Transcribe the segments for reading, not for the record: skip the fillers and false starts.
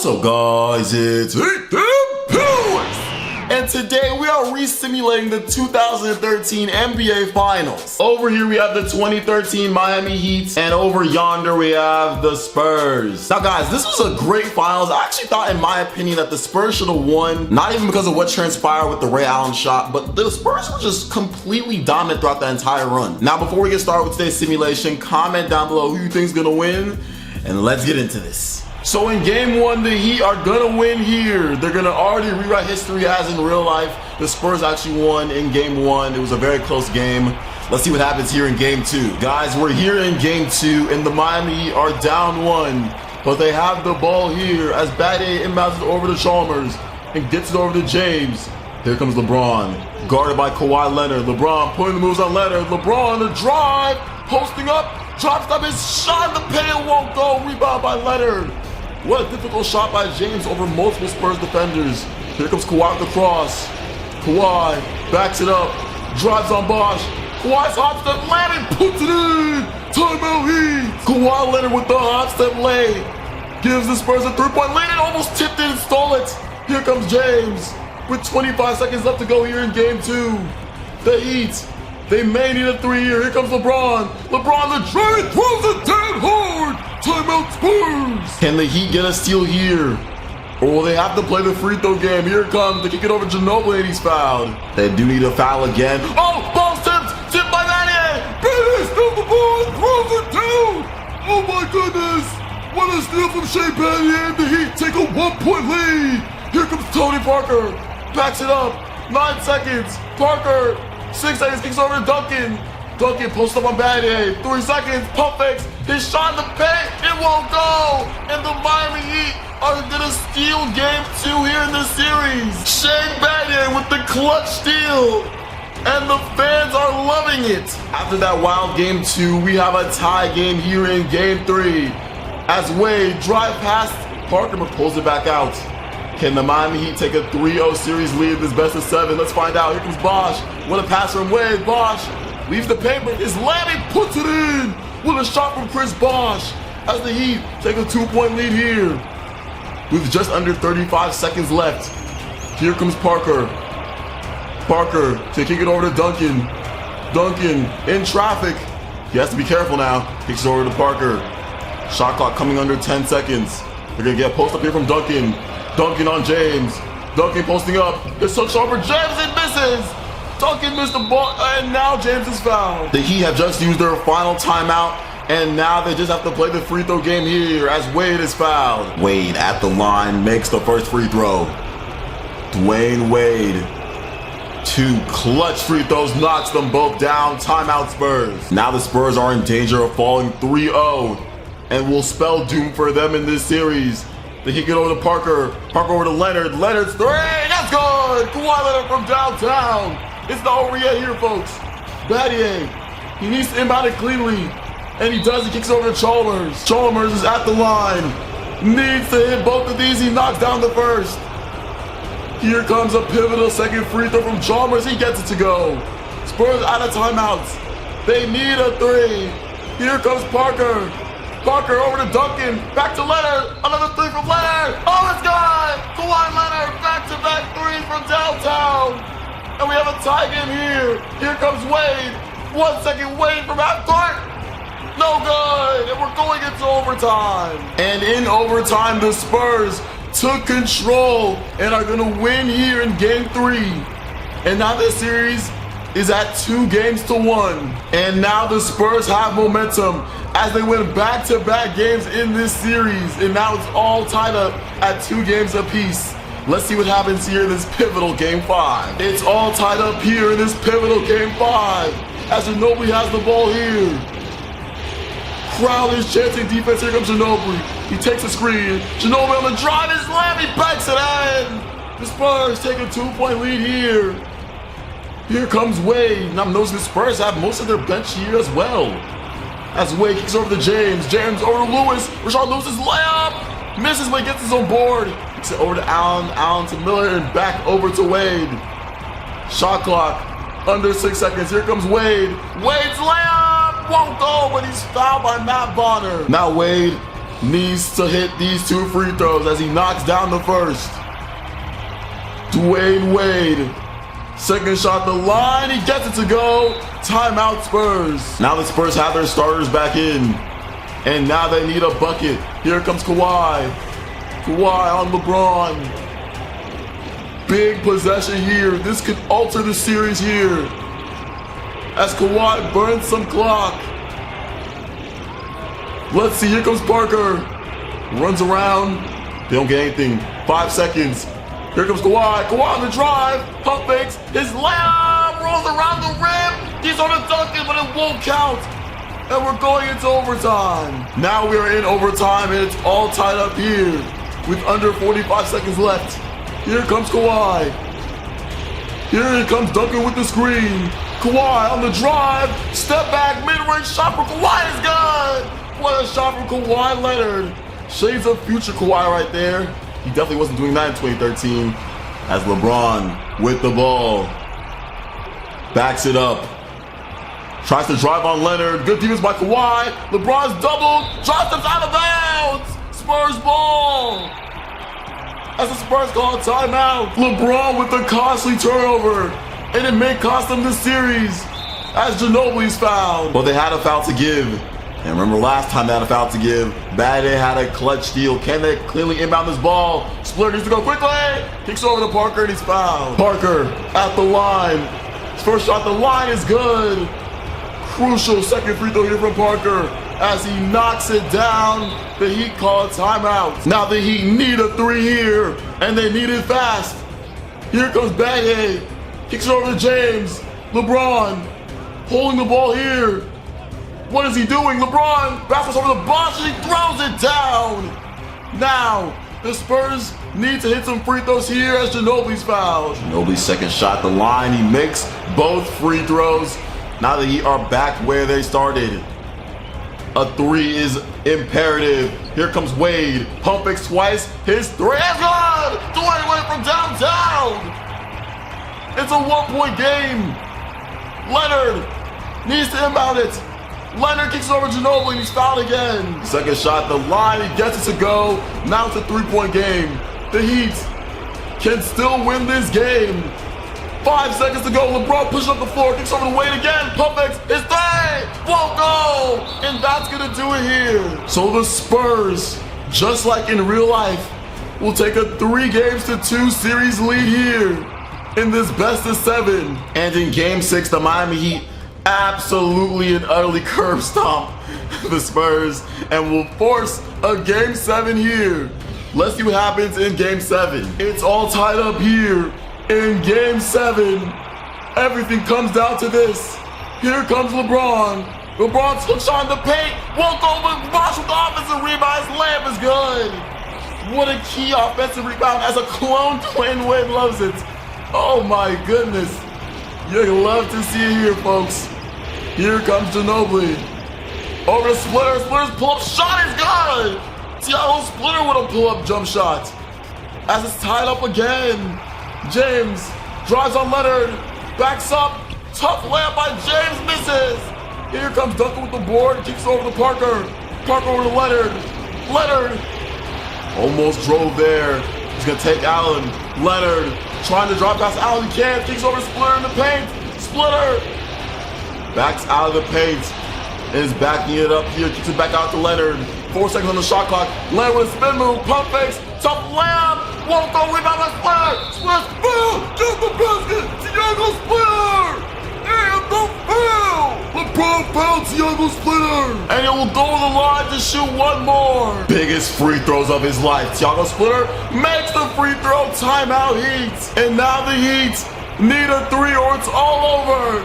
What's up, guys? It's and today we are re-simulating the 2013 NBA Finals. Over here we have the 2013 Miami Heat, and over yonder we have the Spurs. Now guys, this was a great finals. I actually thought, in my opinion, that the Spurs should have won, not even because of what transpired with the Ray Allen shot, but the Spurs were just completely dominant throughout the entire run. Now before we get started with today's simulation, comment down below who you think is gonna win, and let's get into this. So in game one, the Heat are gonna win here. They're gonna already rewrite history as in real life. The Spurs actually won in game one. It was a very close game. Let's see what happens here in game two. Guys, we're here in game two, and the Miami Heat are down one. But they have the ball here as Wete inbounds it over to Chalmers and gets it over to James. Here comes LeBron, guarded by Kawhi Leonard. LeBron putting the moves on Leonard. LeBron, the drive, posting up, drops up his shot in the paint, won't go. Rebound by Leonard. What a difficult shot by James over multiple Spurs defenders. Here comes Kawhi with the cross. Kawhi backs it up, drives on Bosh. Kawhi's hot step landing, puts it in. Timeout Heat. Kawhi Leonard with the hot step lay. Gives the Spurs a three-point lead and almost tipped it and stole it. Here comes James with 25 seconds left to go here in game two. The Heat, they may need a three here. Here comes LeBron. LeBron the drive, throws it down hard. Timeout Spurs! Can the Heat get a steal here? Or will they have to play the free throw game? Here it comes. They kick it over to Ginobili and he's fouled. They do need a foul again. Oh, ball's tipped! Tipped by Wete! Wete steals the ball and throws it down! Oh my goodness! What a steal from Shea Battier, and the Heat take a 1-point lead! Here comes Tony Parker. Backs it up. 9 seconds. Parker. 6 seconds. Kicks over to Duncan. Duncan posts up on Battier. 3 seconds. Pump fakes. His shot in the paint. It won't go. And the Miami Heat are gonna steal game 2 here in this series. Shea Battier with the clutch steal. And the fans are loving it. After that wild game 2, we have a tie game here in game 3. As Wade drive past Parker but pulls it back out. Can the Miami Heat take a 3-0 series lead this best of 7? Let's find out. Here comes Bosh. What a pass from Wade. Bosh leaves the paint, but his landing puts it in. What a shot from Chris Bosh as the Heat take a 2-point lead here. With just under 35 seconds left. Here comes Parker. Parker to kick it over to Duncan. Duncan in traffic. He has to be careful now. Kicks it over to Parker. Shot clock coming under 10 seconds. They're going to get a post up here from Duncan. Duncan on James. Duncan posting up. It's so sharp for James. It misses. Duncan missed the ball, and now James is fouled. The Heat have just used their final timeout, and now they just have to play the free throw game here as Wade is fouled. Wade at the line makes the first free throw. Dwayne Wade. 2 clutch free throws, knocks them both down. Timeout Spurs. Now the Spurs are in danger of falling 3-0 and will spell doom for them in this series. They kick it over to Parker. Parker over to Leonard. Leonard's three. That's good. Kawhi Leonard from downtown. It's not over yet here, folks. Battier. He needs to inbound it cleanly. And he does. He kicks over to Chalmers. Chalmers is at the line. Needs to hit both of these. He knocks down the first. Here comes a pivotal second free throw from Chalmers. He gets it to go. Spurs out of timeouts. They need a 3. Here comes Parker. Parker over to Duncan. Back to Leonard. Another 3 from Leonard. Oh, it's good. Kawhi Leonard. Back-to-back 3s from downtown. And we have a tie game here. Here comes Wade. 1 second Wade from half court. No good. And we're going into overtime. And in overtime, the Spurs took control and are going to win here in game 3. And now this series is at 2-1. And now the Spurs have momentum as they win back-to-back games in this series. And now it's all tied up at 2 games apiece. Let's see what happens here in this pivotal game 5. It's all tied up here in this pivotal game 5 as Ginobili has the ball here. Crowd is chanting defense. Here comes Ginobili. He takes a screen. Ginobili on the drive. His slam. He backs it in. The Spurs take a 2-point lead here. Here comes Wade. Now notice the Spurs have most of their bench here as well. As Wade kicks over to James. James over to Lewis. Rashard Lewis's layup. Misses, but gets his own board. Kicks it over to Allen. Allen to Miller and back over to Wade. Shot clock under 6 seconds. Here comes Wade. Wade's layup won't go, but he's fouled by Matt Bonner. Now Wade needs to hit these 2 free throws as he knocks down the first. Dwayne Wade. Second shot, the line, he gets it to go. Timeout Spurs. Now the Spurs have their starters back in. And now they need a bucket. Here comes Kawhi. Kawhi on LeBron. Big possession here. This could alter the series here. As Kawhi burns some clock. Let's see, here comes Parker. Runs around. They don't get anything. 5 seconds. Here comes Kawhi. Kawhi on the drive. Pump fakes. His layup rolls around the rim. He's on a dunk, but it won't count. And we're going into overtime. Now we are in overtime, and it's all tied up here with under 45 seconds left. Here comes Kawhi. Here he comes Duncan with the screen. Kawhi on the drive. Step back, mid-range shot for Kawhi is good. What a shot from Kawhi Leonard. Shades of future Kawhi right there. He definitely wasn't doing that in 2013. As LeBron with the ball. Backs it up. Tries to drive on Leonard. Good defense by Kawhi. LeBron's doubled. Drops it out of bounds. Spurs ball. As the Spurs call a timeout. LeBron with the costly turnover. And it may cost them the series. As Ginobili's fouled. Well, they had a foul to give. And remember last time they had a foul to give. Bad Day had a clutch steal. Can they cleanly inbound this ball? Splitter needs to go quickly. Kicks over to Parker and he's fouled. Parker at the line. His first shot, the line is good. Crucial second free throw here from Parker. As he knocks it down, the Heat call a timeout. Now the Heat need a 3 here. And they need it fast. Here comes Bad Day. Kicks it over to James. LeBron holding the ball here. What is he doing? LeBron baskets over the box and he throws it down. Now, the Spurs need to hit some free throws here as Ginobili's fouled. Ginobili's second shot, the line, he makes both free throws. Now the Heat are back where they started. A 3 is imperative. Here comes Wade. Pump fakes twice. His 3 is good. Dwayne Wade from downtown. It's a 1-point game. Leonard needs to inbound it. Leonard kicks over Ginobili and he's fouled again. Second shot, the line, he gets it to go. Now it's a 3-point game. The Heat can still win this game. 5 seconds to go. LeBron pushes up the floor, kicks over to Wade again. Pump fakes, his 3 won't go. And that's gonna do it here. So the Spurs, just like in real life, will take a 3-2 series lead here in this best of 7. And in game 6, the Miami Heat absolutely and utterly curb stomp the Spurs and will force a game 7 here. Let's see what happens in game 7. It's all tied up here in game 7. Everything comes down to this. Here comes LeBron. LeBron's hook shot in the paint. Won't go, but Bosh with the offensive rebound. His layup is good. What a key offensive rebound as a clone Dwayne Wade loves it. Oh my goodness. You'll love to see it here, folks. Here comes Ginobili. Over to Splitter. Splitter's pull-up shot is good. Thiago Splitter with a pull-up jump shot. As it's tied up again. James drives on Leonard. Backs up. Tough layup by James. Misses. Here comes Duncan with the board. Kicks over to Parker. Parker over to Leonard. Leonard almost drove there. He's going to take Allen. Leonard trying to drop past Allen. He can't. Kicks over Splitter in the paint. Splitter backs out of the paint and is backing it up here. Kicks it back out to Leonard. 4 seconds on the shot clock. Leonard with a spin move. Pump fakes. Tough layup. Won't go. Rebound by Splitter. Splitter. Boom. Just the basket. Thiago Splitter. And the foul. LeBron fouled Thiago Splitter. And it will go to the line to shoot one more. Biggest free throws of his life. Thiago Splitter makes the free throw. Timeout Heat. And now the Heat need a 3 or it's all over.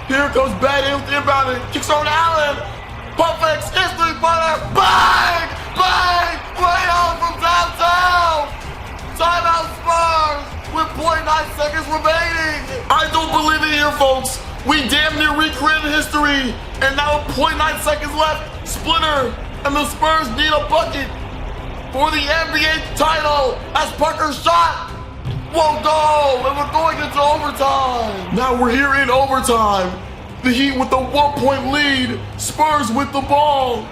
Here comes Bad Day with the inbounding. Kicks over to Allen. Pump fakes. His 3-pointer. Bang! Bang! Way out from downtown. Timeout Spurs with 0.9 seconds remaining. I don't believe it here, folks. We damn near recreated history. And now with 0.9 seconds left, Splitter and the Spurs need a bucket for the NBA title as Parker's shot won't go, and we're going into overtime. Now we're here in overtime. The Heat with the 1-point lead. Spurs with the ball.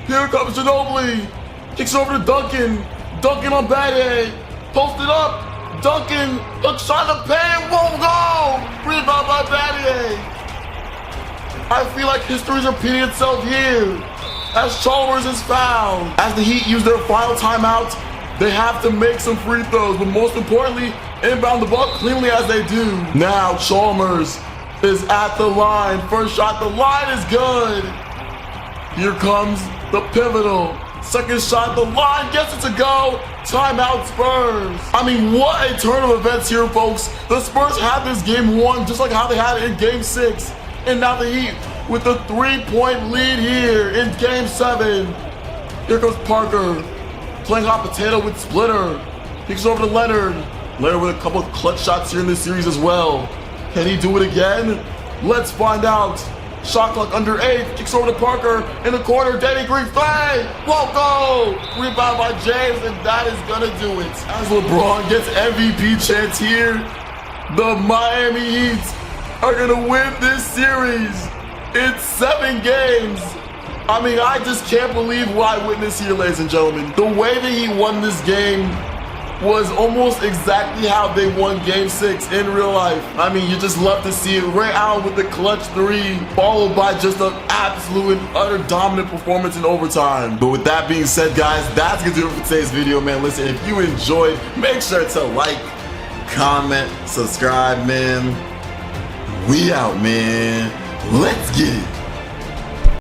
Here comes Ginobili. Kicks over to Duncan. Duncan on Wete. Posted up. Duncan. Hook shot in the paint. Won't go. Rebound by Wete. I feel like history's repeating itself here. As Chalmers is fouled. As the Heat use their final timeout, they have to make some free throws, but most importantly, inbound the ball cleanly as they do. Now Chalmers is at the line. First shot, the line is good. Here comes the pivotal. Second shot, the line gets it to go. Timeout Spurs. I mean, what a turn of events here, folks. The Spurs had this game won just like how they had it in game 6. And now the Heat with a 3-point lead here in game 7. Here comes Parker. Playing hot potato with Splitter. Kicks over to Leonard. Leonard with a couple of clutch shots here in this series as well. Can he do it again? Let's find out. Shot clock under 8. Kicks over to Parker in the corner. Danny Green fade. Won't go. Rebound by James, and that is gonna do it. As LeBron gets MVP chance here, the Miami Heat are gonna win this series in 7 games. I mean, I just can't believe what I witnessed here, ladies and gentlemen. The way that he won this game was almost exactly how they won game 6 in real life. I mean, you just love to see it. Ray Allen with the clutch 3, followed by just an absolute and utter dominant performance in overtime. But with that being said, guys, that's gonna do it for today's video, man. Listen, if you enjoyed, make sure to like, comment, subscribe, man. We out, man. Let's get it.